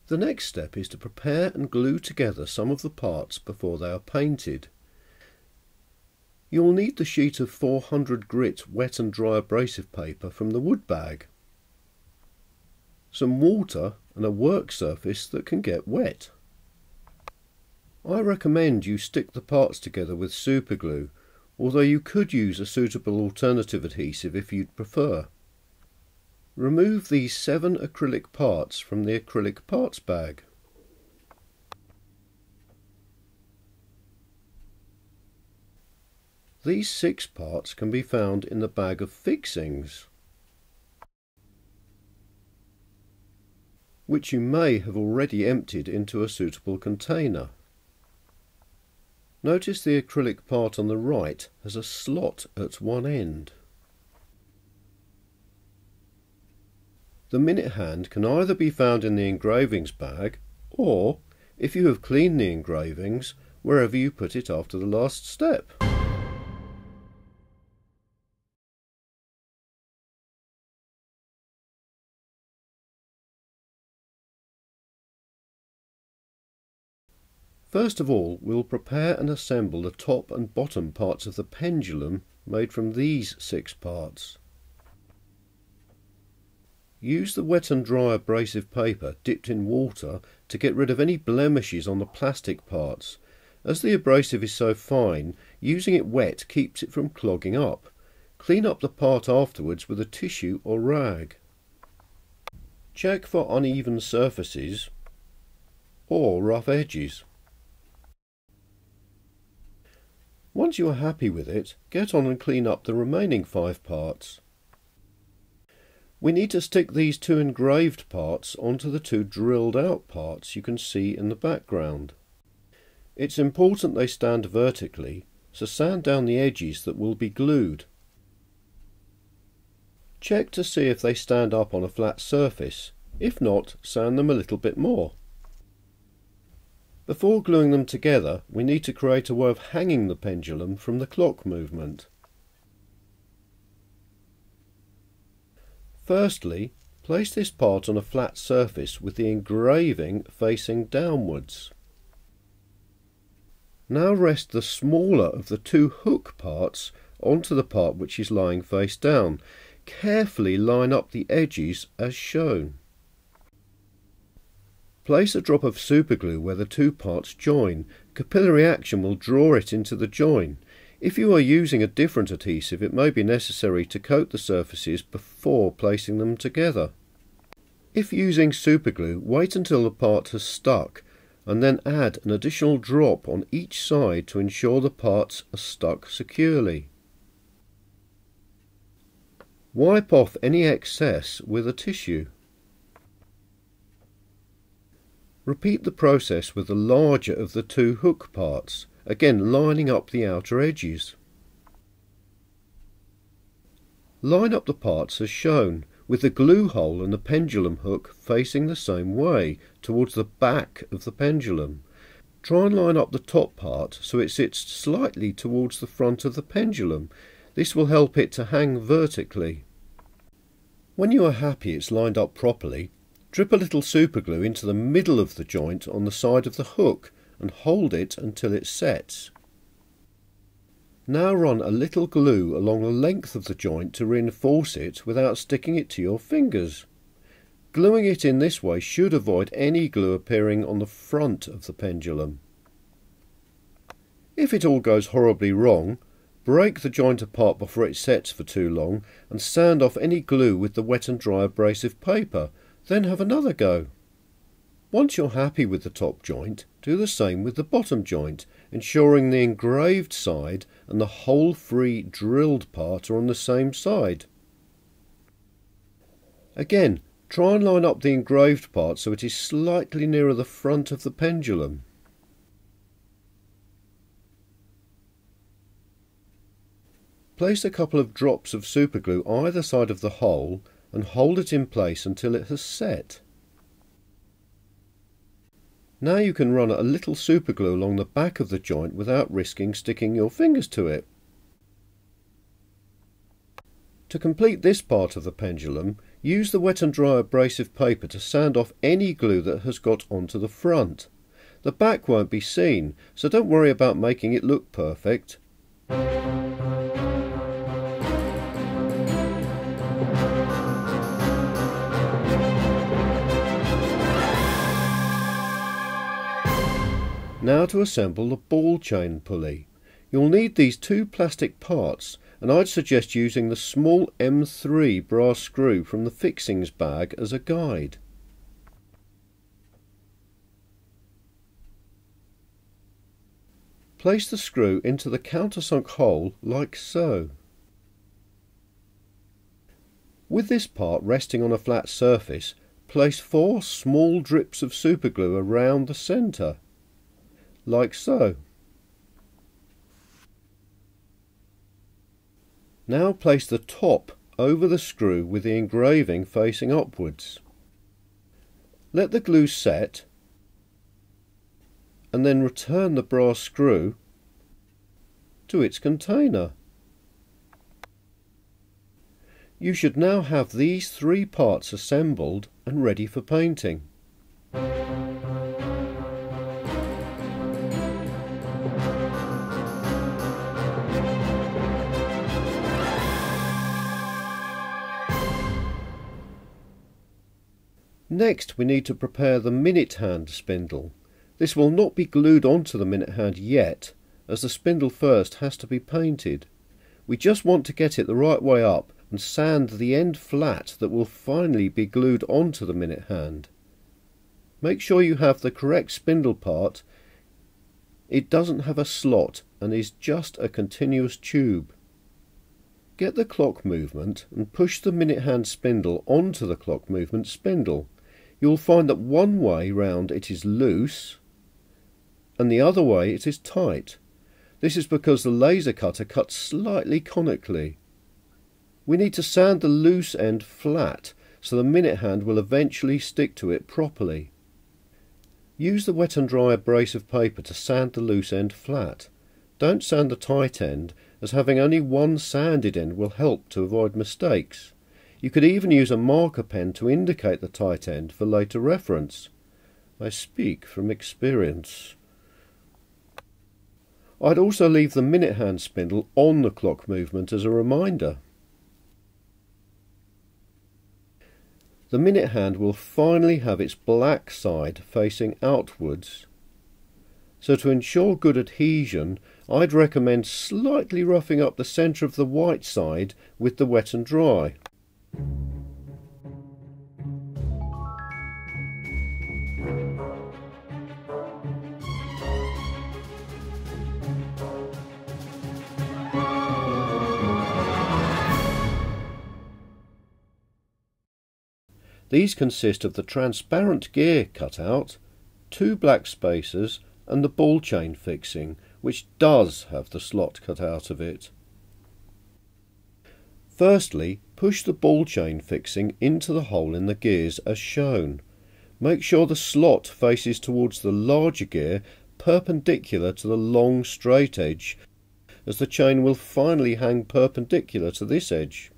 The next step is to prepare and glue together some of the parts before they are painted. You will need the sheet of 400 grit wet and dry abrasive paper from the wood bag, some water and a work surface that can get wet. I recommend you stick the parts together with superglue, although you could use a suitable alternative adhesive if you'd prefer. Remove these 7 acrylic parts from the acrylic parts bag. These 6 parts can be found in the bag of fixings, which you may have already emptied into a suitable container. Notice the acrylic part on the right has a slot at one end. The minute hand can either be found in the engravings bag or, if you have cleaned the engravings, wherever you put it after the last step. First of all, we'll prepare and assemble the top and bottom parts of the pendulum made from these 6 parts. Use the wet and dry abrasive paper dipped in water to get rid of any blemishes on the plastic parts. As the abrasive is so fine, using it wet keeps it from clogging up. Clean up the part afterwards with a tissue or rag. Check for uneven surfaces or rough edges. Once you are happy with it, get on and clean up the remaining 5 parts. We need to stick these 2 engraved parts onto the 2 drilled out parts you can see in the background. It's important they stand vertically, so sand down the edges that will be glued. Check to see if they stand up on a flat surface. If not, sand them a little bit more. Before gluing them together, we need to create a way of hanging the pendulum from the clock movement. Firstly, place this part on a flat surface with the engraving facing downwards. Now rest the smaller of the 2 hook parts onto the part which is lying face down. Carefully line up the edges as shown. Place a drop of superglue where the 2 parts join. Capillary action will draw it into the join. If you are using a different adhesive, it may be necessary to coat the surfaces before placing them together. If using superglue, wait until the part has stuck and then add an additional drop on each side to ensure the parts are stuck securely. Wipe off any excess with a tissue. Repeat the process with the larger of the 2 hook parts, again lining up the outer edges. Line up the parts as shown, with the glue hole and the pendulum hook facing the same way, towards the back of the pendulum. Try and line up the top part so it sits slightly towards the front of the pendulum. This will help it to hang vertically. When you are happy it's lined up properly, drip a little superglue into the middle of the joint on the side of the hook and hold it until it sets. Now run a little glue along the length of the joint to reinforce it without sticking it to your fingers. Gluing it in this way should avoid any glue appearing on the front of the pendulum. If it all goes horribly wrong, break the joint apart before it sets for too long and sand off any glue with the wet and dry abrasive paper. Then have another go. Once you're happy with the top joint, do the same with the bottom joint, ensuring the engraved side and the hole-free drilled part are on the same side. Again, try and line up the engraved part so it is slightly nearer the front of the pendulum. Place a couple of drops of superglue either side of the hole and hold it in place until it has set. Now you can run a little superglue along the back of the joint without risking sticking your fingers to it. To complete this part of the pendulum, use the wet and dry abrasive paper to sand off any glue that has got onto the front. The back won't be seen, so don't worry about making it look perfect. Now to assemble the ball chain pulley. You'll need these two plastic parts, and I'd suggest using the small M3 brass screw from the fixings bag as a guide. Place the screw into the countersunk hole like so. With this part resting on a flat surface, place 4 small drips of superglue around the centre, like so. Now place the top over the screw with the engraving facing upwards. Let the glue set and then return the brass screw to its container. You should now have these 3 parts assembled and ready for painting. Next we need to prepare the minute hand spindle. This will not be glued onto the minute hand yet, as the spindle first has to be painted. We just want to get it the right way up and sand the end flat that will finally be glued onto the minute hand. Make sure you have the correct spindle part. It doesn't have a slot and is just a continuous tube. Get the clock movement and push the minute hand spindle onto the clock movement spindle. You'll find that one way round it is loose and the other way it is tight. This is because the laser cutter cuts slightly conically. We need to sand the loose end flat so the minute hand will eventually stick to it properly. Use the wet and dry abrasive paper to sand the loose end flat. Don't sand the tight end, as having only one sanded end will help to avoid mistakes. You could even use a marker pen to indicate the tight end for later reference. I speak from experience. I'd also leave the minute hand spindle on the clock movement as a reminder. The minute hand will finally have its black side facing outwards. So to ensure good adhesion, I'd recommend slightly roughing up the centre of the white side with the wet and dry. These consist of the transparent gear cutout, 2 black spacers and the ball chain fixing, which does have the slot cut out of it. Firstly, push the ball chain fixing into the hole in the gears as shown. Make sure the slot faces towards the larger gear perpendicular to the long straight edge, as the chain will finally hang perpendicular to this edge.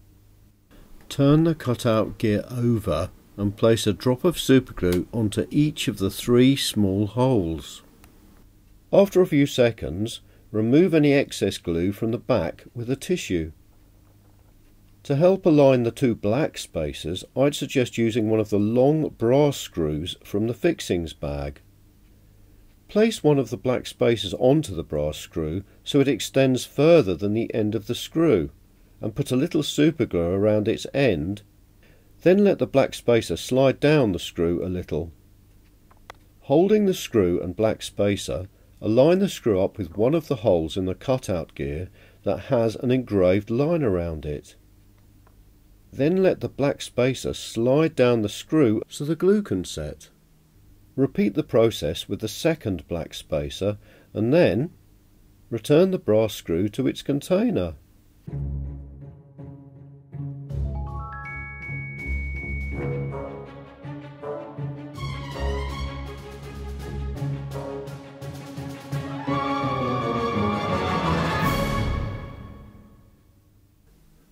Turn the cutout gear over and place a drop of superglue onto each of the 3 small holes. After a few seconds, remove any excess glue from the back with a tissue. To help align the 2 black spacers, I'd suggest using one of the long brass screws from the fixings bag. Place one of the black spacers onto the brass screw so it extends further than the end of the screw, and put a little superglue around its end. Then let the black spacer slide down the screw a little. Holding the screw and black spacer, align the screw up with one of the holes in the cutout gear that has an engraved line around it. Then let the black spacer slide down the screw so the glue can set. Repeat the process with the second black spacer and then return the brass screw to its container.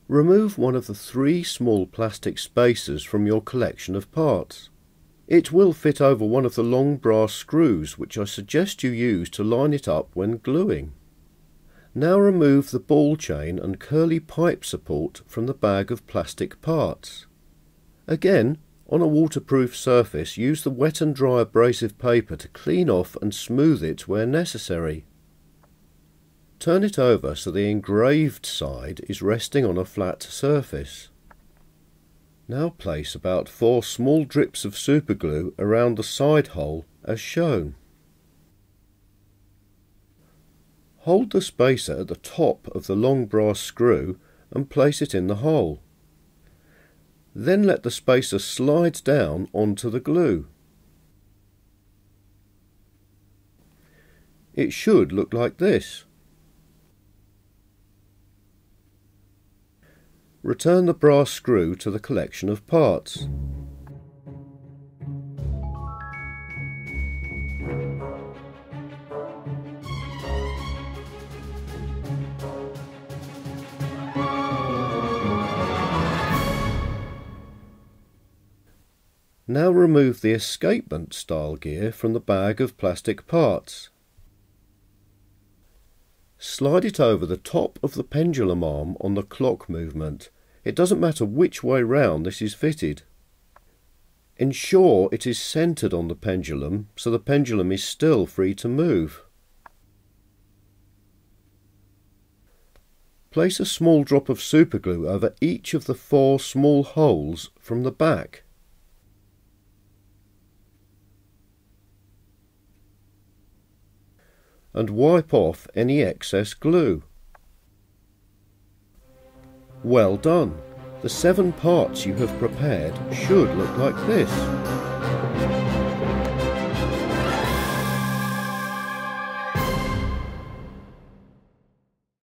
Remove one of the 3 small plastic spacers from your collection of parts. It will fit over one of the long brass screws, which I suggest you use to line it up when gluing. Now remove the ball chain and curly pipe support from the bag of plastic parts. Again, on a waterproof surface, use the wet and dry abrasive paper to clean off and smooth it where necessary. Turn it over so the engraved side is resting on a flat surface. Now place about 4 small drips of superglue around the side hole as shown. Hold the spacer at the top of the long brass screw and place it in the hole. Then let the spacer slide down onto the glue. It should look like this. Return the brass screw to the collection of parts. Now remove the escapement style gear from the bag of plastic parts. Slide it over the top of the pendulum arm on the clock movement. It doesn't matter which way round this is fitted. Ensure it is centred on the pendulum so the pendulum is still free to move. Place a small drop of superglue over each of the 4 small holes from the back. And wipe off any excess glue. Well done! The 7 parts you have prepared should look like this.